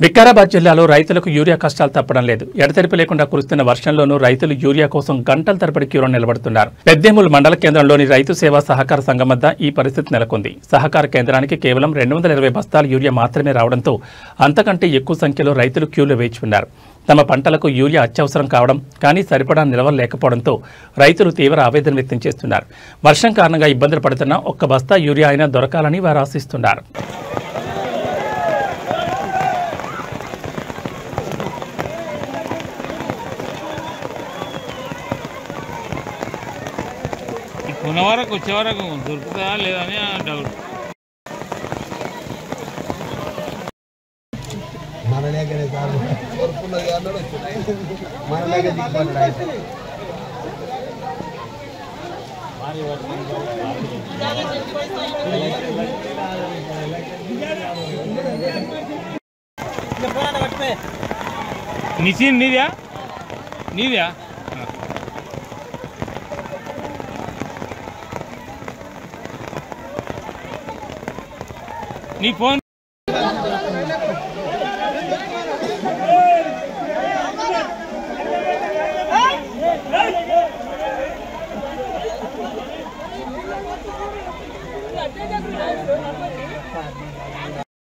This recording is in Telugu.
వికారాబాద్ జిల్లాలో రైతులకు యూరియా కష్టాలు తప్పడం లేదు. ఎడతెరిపి లేకుండా కురుస్తున్న వర్షంలోనూ రైతులు యూరియా కోసం గంటల తరబడి క్యూలో నిలబడుతున్నారు. పెద్దేముల్ మండల కేంద్రంలోని రైతు సేవా సహకార సంఘం వద్ద ఈ పరిస్థితి నెలకొంది. సహకార కేంద్రానికి కేవలం 220 బస్తాల యూరియా మాత్రమే రావడంతో అంతకంటే ఎక్కువ సంఖ్యలో రైతులు క్యూలో వేచి ఉన్నారు. తమ పంటలకు యూరియా అత్యవసరం కావడం కానీ సరిపడా నిల్వలు లేకపోవడంతో రైతులు తీవ్ర ఆవేదన వ్యక్తం చేస్తున్నారు. వర్షం కారణంగా ఇబ్బందులు పడుతున్న ఒక్క బస్తా యూరియా అయినా దొరకాలని వారు ఆశిస్తున్నారు. కొన్న వరకు వచ్చే వరకు దొరుకుతుందా లేదని డౌట్. మిషన్ నీదా నీదా నీ ఫోన్